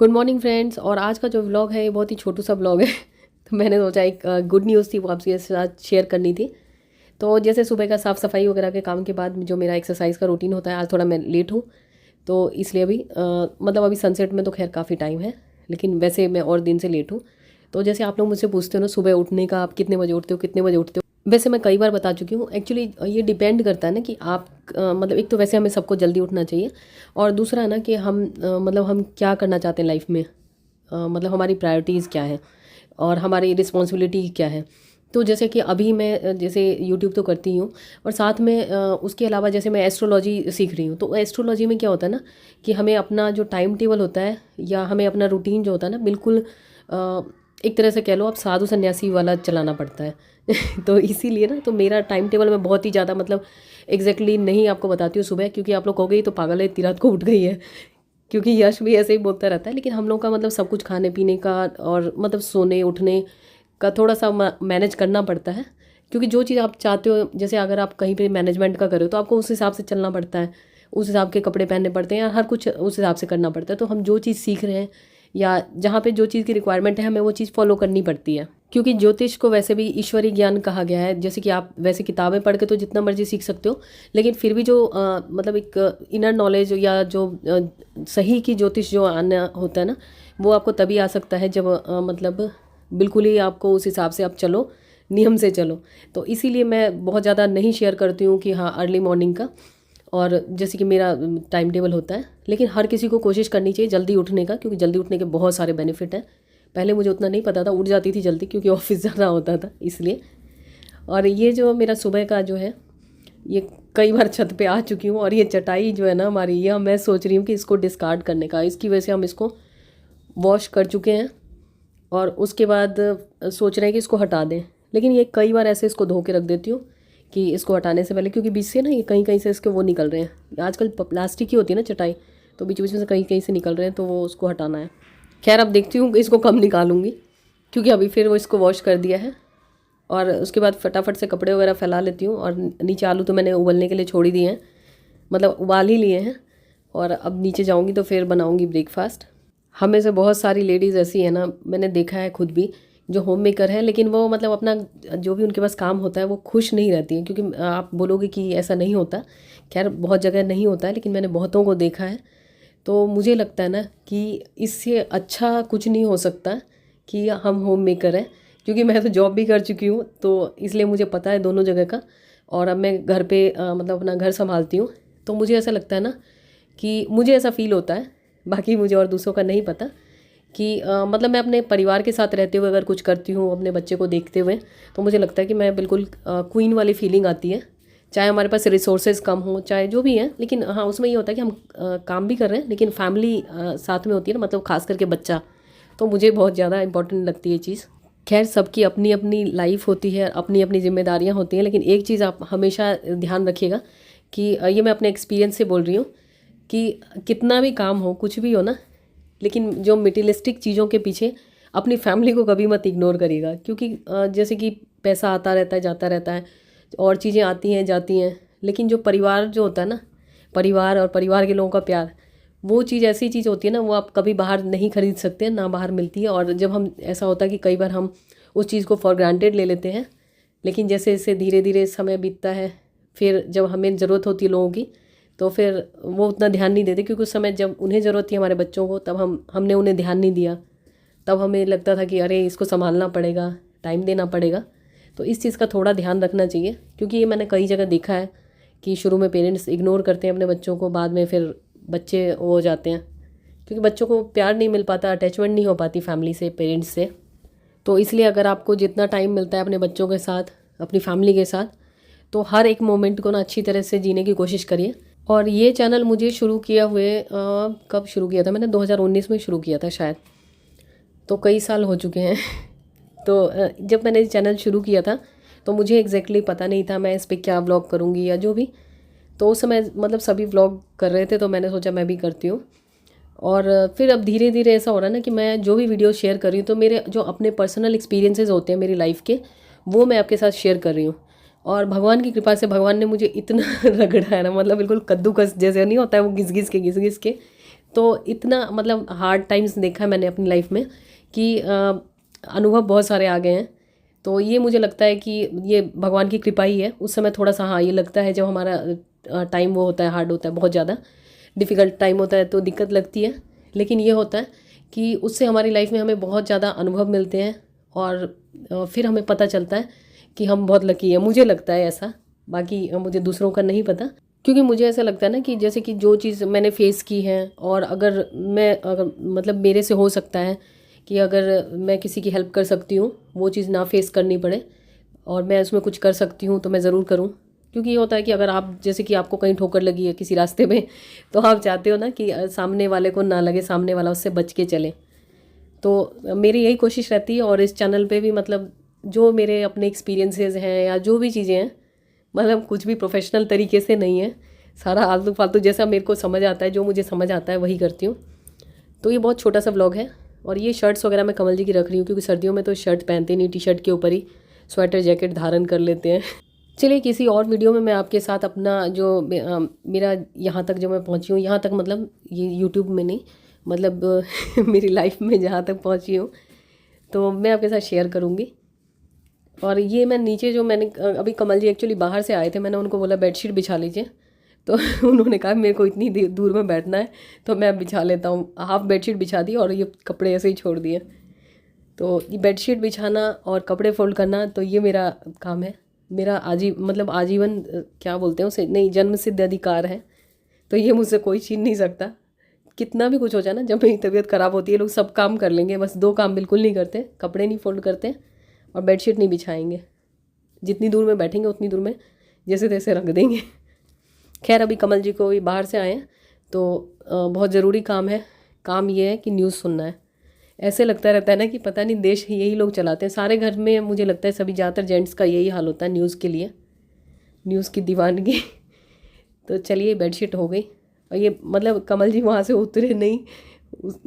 Good morning friends. और आज का जो व्लॉग है ये बहुत ही छोटू सा व्लॉग है। तो मैंने सोचा एक गुड न्यूज़ थी वो आपके साथ शेयर करनी थी। तो जैसे सुबह का साफ़ सफाई वगैरह के काम के बाद जो मेरा एक्सरसाइज का रूटीन होता है, आज थोड़ा मैं लेट हूँ तो इसलिए अभी मतलब अभी सनसेट में तो खैर काफ़ी टाइम है, लेकिन वैसे मैं और दिन से लेट हूँ। तो जैसे आप लोग मुझसे पूछते हो ना सुबह उठने का, आप कितने बजे उठते हो कितने बजे उठते हो, वैसे मैं कई बार बता चुकी हूँ। एक्चुअली ये डिपेंड करता है ना कि आप मतलब एक तो वैसे हमें सबको जल्दी उठना चाहिए, और दूसरा है ना कि हम मतलब हम क्या करना चाहते हैं लाइफ में, मतलब हमारी प्रायोरिटीज़ क्या है और हमारी रिस्पॉन्सिबिलिटी क्या है। तो जैसे कि अभी मैं जैसे यूट्यूब तो करती हूँ, और साथ में उसके अलावा जैसे मैं एस्ट्रोलॉजी सीख रही हूँ। तो एस्ट्रोलॉजी में क्या होता है ना कि हमें अपना जो टाइम टेबल होता है या हमें अपना रूटीन जो होता है ना, बिल्कुल एक तरह से कह लो आप साधु सन्यासी वाला चलाना पड़ता है। तो इसीलिए ना तो मेरा टाइम टेबल में बहुत ही ज़्यादा मतलब एग्जैक्टली नहीं आपको बताती हूँ सुबह, क्योंकि आप लोग कहोगे ही तो पागल है, इतनी रात को उठ गई है। क्योंकि यश भी ऐसे ही बोलता रहता है, लेकिन हम लोग का मतलब सब कुछ खाने पीने का और मतलब सोने उठने का थोड़ा सा मैनेज करना पड़ता है। क्योंकि जो चीज़ आप चाहते हो, जैसे अगर आप कहीं पे मैनेजमेंट का करो तो आपको उस हिसाब से चलना पड़ता है, उस हिसाब के कपड़े पहनने पड़ते हैं, या हर कुछ उस हिसाब से करना पड़ता है। तो हम जो चीज़ सीख रहे हैं या जहाँ पे जो चीज़ की रिक्वायरमेंट है हमें वो चीज़ फॉलो करनी पड़ती है। क्योंकि ज्योतिष को वैसे भी ईश्वरीय ज्ञान कहा गया है। जैसे कि आप वैसे किताबें पढ़ के तो जितना मर्जी सीख सकते हो, लेकिन फिर भी जो मतलब एक इनर नॉलेज या जो सही की ज्योतिष जो आना होता है ना, वो आपको तभी आ सकता है जब मतलब बिल्कुल ही आपको उस हिसाब से आप चलो, नियम से चलो। तो इसीलिए मैं बहुत ज़्यादा नहीं शेयर करती हूँ कि हाँ अर्ली मॉर्निंग का, और जैसे कि मेरा टाइम टेबल होता है। लेकिन हर किसी को कोशिश करनी चाहिए जल्दी उठने का, क्योंकि जल्दी उठने के बहुत सारे बेनिफिट हैं। पहले मुझे उतना नहीं पता था, उठ जाती थी जल्दी क्योंकि ऑफिस जाना होता था इसलिए। और ये जो मेरा सुबह का जो है, ये कई बार छत पे आ चुकी हूँ, और ये चटाई जो है ना हमारी, ये मैं सोच रही हूँ कि इसको डिस्कार्ड करने का। इसकी वजह से हम इसको वॉश कर चुके हैं और उसके बाद सोच रहे हैं कि इसको हटा दें। लेकिन ये कई बार ऐसे इसको धो के रख देती हूँ कि इसको हटाने से पहले, क्योंकि बीच से ना ये कहीं कहीं से इसके वो निकल रहे हैं। आजकल प्लास्टिक की होती है ना चटाई, तो बीच बीच में से कहीं कहीं से निकल रहे हैं, तो वो उसको हटाना है। खैर अब देखती हूँ इसको कम निकालूंगी, क्योंकि अभी फिर वो इसको वॉश कर दिया है। और उसके बाद फटाफट से कपड़े वगैरह फैला लेती हूँ। और नीचे आलू तो मैंने उबलने के लिए छोड़ ही दिए हैं, मतलब उबाल ही लिए हैं। और अब नीचे जाऊँगी तो फिर बनाऊँगी ब्रेकफास्ट। हमें से बहुत सारी लेडीज़ ऐसी है ना, मैंने देखा है खुद भी, जो होम मेकर है, लेकिन वो मतलब अपना जो भी उनके पास काम होता है वो खुश नहीं रहती हैं। क्योंकि आप बोलोगे कि ऐसा नहीं होता, खैर बहुत जगह नहीं होता है, लेकिन मैंने बहुतों को देखा है। तो मुझे लगता है ना कि इससे अच्छा कुछ नहीं हो सकता कि हम होम मेकर हैं। क्योंकि मैं तो जॉब भी कर चुकी हूँ, तो इसलिए मुझे पता है दोनों जगह का। और अब मैं घर पे मतलब अपना घर संभालती हूँ। तो मुझे ऐसा लगता है ना कि मुझे ऐसा फील होता है, बाकी मुझे और दूसरों का नहीं पता, कि मतलब मैं अपने परिवार के साथ रहते हुए अगर कुछ करती हूँ, अपने बच्चे को देखते हुए, तो मुझे लगता है कि मैं बिल्कुल क्वीन वाली फीलिंग आती है। चाहे हमारे पास रिसोर्सेज कम हो, चाहे जो भी है, लेकिन हाँ उसमें ये होता है कि हम काम भी कर रहे हैं, लेकिन फैमिली साथ में होती है ना, मतलब खास करके बच्चा। तो मुझे बहुत ज़्यादा इंपॉर्टेंट लगती है ये चीज़। खैर सबकी अपनी अपनी लाइफ होती है, अपनी अपनी जिम्मेदारियाँ होती हैं, लेकिन एक चीज़ आप हमेशा ध्यान रखिएगा कि ये मैं अपने एक्सपीरियंस से बोल रही हूँ कि कितना भी काम हो, कुछ भी हो ना, लेकिन जो मटेरियलिस्टिक चीज़ों के पीछे अपनी फैमिली को कभी मत इग्नोर करिएगा। क्योंकि जैसे कि पैसा आता रहता है जाता रहता है, और चीज़ें आती हैं जाती हैं, लेकिन जो परिवार जो होता है ना, परिवार और परिवार के लोगों का प्यार, वो चीज़ ऐसी चीज़ होती है ना, वो आप कभी बाहर नहीं खरीद सकते, ना बाहर मिलती है। और जब हम ऐसा होता है कि कई बार हम उस चीज़ को फॉर ग्रांटेड ले लेते हैं, लेकिन जैसे जैसे धीरे धीरे समय बीतता है, फिर जब हमें ज़रूरत होती है लोगों की, तो फिर वो उतना ध्यान नहीं देते। क्योंकि उस समय जब उन्हें ज़रूरत थी हमारे बच्चों को, तब हमने उन्हें ध्यान नहीं दिया। तब हमें लगता था कि अरे इसको संभालना पड़ेगा, टाइम देना पड़ेगा। तो इस चीज़ का थोड़ा ध्यान रखना चाहिए, क्योंकि ये मैंने कई जगह देखा है कि शुरू में पेरेंट्स इग्नोर करते हैं अपने बच्चों को, बाद में फिर बच्चे वो हो जाते हैं, क्योंकि बच्चों को प्यार नहीं मिल पाता, अटैचमेंट नहीं हो पाती फैमिली से, पेरेंट्स से। तो इसलिए अगर आपको जितना टाइम मिलता है अपने बच्चों के साथ, अपनी फैमिली के साथ, तो हर एक मोमेंट को ना अच्छी तरह से जीने की कोशिश करिए। और ये चैनल मुझे शुरू किया हुए कब शुरू किया था मैंने, 2019 में शुरू किया था शायद, तो कई साल हो चुके हैं। तो जब मैंने चैनल शुरू किया था तो मुझे एग्जैक्टली पता नहीं था मैं इस पर क्या व्लॉग करूँगी या जो भी। तो उस समय मतलब सभी व्लॉग कर रहे थे, तो मैंने सोचा मैं भी करती हूँ। और फिर अब धीरे धीरे ऐसा हो रहा है ना कि मैं जो भी वीडियो शेयर कर रही हूँ, तो मेरे जो अपने पर्सनल एक्सपीरियंसेस होते हैं मेरी लाइफ के, वो मैं आपके साथ शेयर कर रही हूँ। और भगवान की कृपा से भगवान ने मुझे इतना रगड़ा है ना, मतलब बिल्कुल कद्दूकस जैसे नहीं होता है वो, घिस घिस के। तो इतना मतलब हार्ड टाइम्स देखा है मैंने अपनी लाइफ में कि अनुभव बहुत सारे आ गए हैं। तो ये मुझे लगता है कि ये भगवान की कृपा ही है। उस समय थोड़ा सा हाँ ये लगता है, जब हमारा टाइम वो होता है, हार्ड होता है, बहुत ज़्यादा डिफ़िकल्ट टाइम होता है तो दिक्कत लगती है। लेकिन ये होता है कि उससे हमारी लाइफ में हमें बहुत ज़्यादा अनुभव मिलते हैं और फिर हमें पता चलता है कि हम बहुत लकी हैं। मुझे लगता है ऐसा, बाकी मुझे दूसरों का नहीं पता। क्योंकि मुझे ऐसा लगता है ना कि जैसे कि जो चीज़ मैंने फेस की है, और अगर मतलब मेरे से हो सकता है कि अगर मैं किसी की हेल्प कर सकती हूँ, वो चीज़ ना फेस करनी पड़े और मैं उसमें कुछ कर सकती हूँ तो मैं ज़रूर करूँ। क्योंकि ये होता है कि अगर आप जैसे कि आपको कहीं ठोकर लगी है किसी रास्ते में, तो आप चाहते हो ना कि सामने वाले को ना लगे, सामने वाला उससे बच के चले। तो मेरी यही कोशिश रहती है। और इस चैनल पे भी मतलब जो मेरे अपने एक्सपीरियंसेस हैं या जो भी चीज़ें हैं, मतलब कुछ भी प्रोफेशनल तरीके से नहीं है, सारा आलतू फालतू जैसा मेरे को समझ आता है, जो मुझे समझ आता है वही करती हूँ। तो ये बहुत छोटा सा व्लॉग है। और ये शर्ट्स वगैरह मैं कमल जी की रख रही हूँ क्योंकि सर्दियों में तो शर्ट पहनते नहीं, टी शर्ट के ऊपर ही स्वेटर जैकेट धारण कर लेते हैं। चलिए किसी और वीडियो में मैं आपके साथ अपना जो मेरा यहाँ तक जो मैं पहुँची हूँ, यहाँ तक मतलब ये यूट्यूब में नहीं, मतलब मेरी लाइफ में जहाँ तक पहुँची हूँ, तो मैं आपके साथ शेयर करूँगी। और ये मैं नीचे जो मैंने अभी कमल जी एक्चुअली बाहर से आए थे, मैंने उनको बोला बेडशीट बिछा लीजिए, तो उन्होंने कहा मेरे को इतनी दूर में बैठना है तो मैं बिछा लेता हूँ। हाफ बेडशीट बिछा दी और ये कपड़े ऐसे ही छोड़ दिए। तो ये बेडशीट बिछाना और कपड़े फोल्ड करना तो ये मेरा काम है, मेरा मतलब आजीवन क्या बोलते हैं उसे, नहीं, जन्म सिद्ध अधिकार है। तो ये मुझसे कोई छीन नहीं सकता। कितना भी कुछ हो जाए ना, जब मेरी तबीयत ख़राब होती है लोग सब काम कर लेंगे, बस दो काम बिल्कुल नहीं करते, कपड़े नहीं फोल्ड करते और बेडशीट नहीं बिछाएंगे। जितनी दूर में बैठेंगे उतनी दूर में जैसे तैसे रख देंगे। खैर अभी कमल जी को भी बाहर से आए हैं तो बहुत ज़रूरी काम है। काम ये है कि न्यूज़ सुनना है। ऐसे लगता रहता है ना कि पता नहीं देश यही लोग चलाते हैं सारे घर में, मुझे लगता है सभी ज़्यादातर जेंट्स का यही हाल होता है न्यूज़ के लिए, न्यूज़ की दीवानगी। तो चलिए बेडशीट हो गई। और ये मतलब कमल जी वहाँ से उतरे नहीं,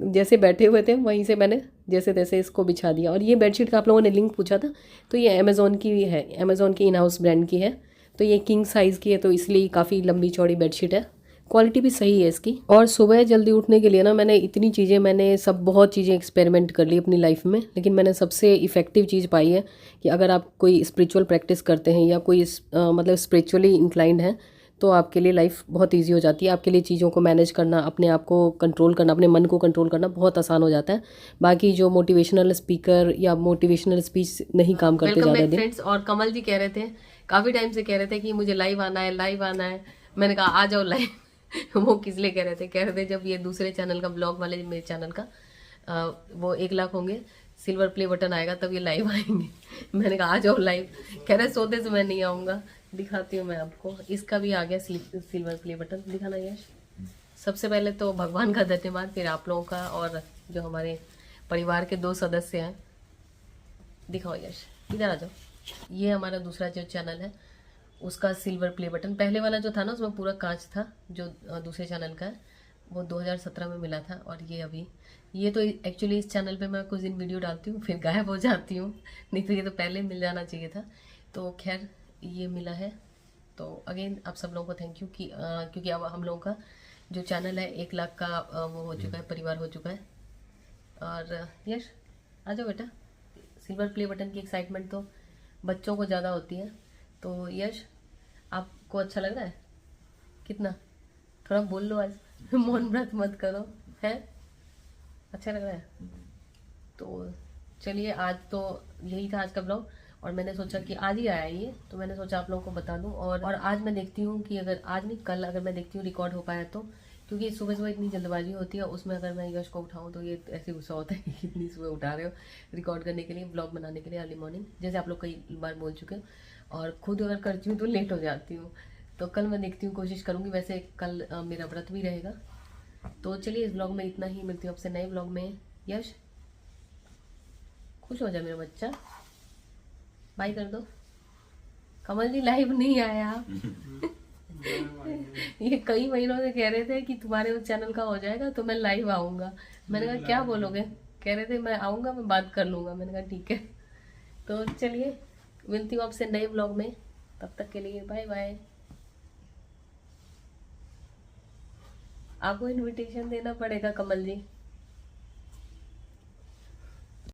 जैसे बैठे हुए थे वहीं से मैंने जैसे तैसे इसको बिछा दिया। और ये बेडशीट का आप लोगों ने लिंक पूछा था, तो ये अमेज़ॉन की है, अमेज़ॉन की इन हाउस ब्रांड की है। तो ये किंग साइज़ की है, तो इसलिए काफ़ी लंबी चौड़ी बेडशीट है, क्वालिटी भी सही है इसकी। और सुबह जल्दी उठने के लिए ना मैंने इतनी चीज़ें, मैंने बहुत चीज़ें एक्सपेरिमेंट कर ली अपनी लाइफ में, लेकिन मैंने सबसे इफ़ेक्टिव चीज़ पाई है कि अगर आप कोई स्पिरिचुअल प्रैक्टिस करते हैं या कोई मतलब स्पिरिचुअली इंक्लाइंड है, तो आपके लिए लाइफ बहुत इजी हो जाती है। आपके लिए चीज़ों को मैनेज करना, अपने आप को कंट्रोल करना, अपने मन को कंट्रोल करना बहुत आसान हो जाता है। बाकी जो मोटिवेशनल स्पीकर या मोटिवेशनल स्पीच नहीं काम करते ज़्यादा दिन। फ्रेंड्स, और कमल जी कह रहे थे, काफ़ी टाइम से कह रहे थे कि मुझे लाइव आना है, लाइव आना है। मैंने कहा आ जाओ लाइव। वो किस लिए कह रहे थे जब ये दूसरे चैनल का, ब्लॉग वाले मेरे चैनल का वो 1 लाख होंगे, सिल्वर प्ले बटन आएगा तब ये लाइव आएंगे। मैंने कहा आ जाओ लाइव। कह रहे सोते से मैं नहीं आऊँगा। दिखाती हूँ मैं आपको, इसका भी आ गया सिल्वर प्ले बटन। दिखाना यश। सबसे पहले तो भगवान का धन्यवाद, फिर आप लोगों का, और जो हमारे परिवार के 2 सदस्य हैं। दिखाओ यश, इधर आ जाओ। ये हमारा दूसरा जो चैनल है उसका सिल्वर प्ले बटन। पहले वाला जो था ना उसमें पूरा कांच था, जो दूसरे चैनल का है, वो 2017 में मिला था। और ये अभी, ये तो एक्चुअली इस चैनल पे मैं कुछ दिन वीडियो डालती हूँ फिर गायब हो जाती हूँ, नहीं तो ये तो पहले मिल जाना चाहिए था। तो खैर ये मिला है। तो अगेन आप सब लोगों को थैंक यू कि क्योंकि अब हम लोगों का जो चैनल है 1 लाख का वो हो चुका है, परिवार हो चुका है। और यश आ जाओ बेटा। सिल्वर प्ले बटन की एक्साइटमेंट तो बच्चों को ज़्यादा होती है। तो यश आपको अच्छा लग रहा है कितना? थोड़ा बोल लो आज। मौन व्रत मत करो, है अच्छा लग रहा है? तो चलिए आज तो यही था आज का ब्लॉग। और मैंने सोचा कि आज ही आया ये, तो मैंने सोचा आप लोगों को बता दूं। और आज मैं देखती हूँ कि अगर आज नहीं कल अगर मैं देखती हूँ रिकॉर्ड हो पाया तो, क्योंकि सुबह सुबह इतनी जल्दबाजी होती है, उसमें अगर मैं यश को उठाऊँ तो ये ऐसे गुस्सा होता है कि इतनी सुबह उठा रहे हो रिकॉर्ड करने के लिए, ब्लॉग बनाने के लिए अर्ली मॉर्निंग, जैसे आप लोग कई बार बोल चुके हो। और खुद अगर करती हूँ तो लेट हो जाती हूँ। तो कल मैं देखती हूँ, कोशिश करूँगी। वैसे कल मेरा व्रत भी रहेगा। तो चलिए इस ब्लॉग में इतना ही, मिलती हूँ आपसे नए ब्लॉग में। यश खुश हो जाए मेरा बच्चा, बाय कर दो। कमल जी लाइव नहीं आया। ये कई महीनों से कह रहे थे कि तुम्हारे उस चैनल का हो जाएगा तो मैं लाइव आऊंगा। मैंने कहा क्या बोलोगे? कह रहे थे मैं आऊंगा, मैं बात कर लूंगा। मैंने कहा ठीक है। तो चलिए मिलती हूँ आपसे नए ब्लॉग में, तब तक के लिए बाय बाय। आपको इनविटेशन देना पड़ेगा कमल जी।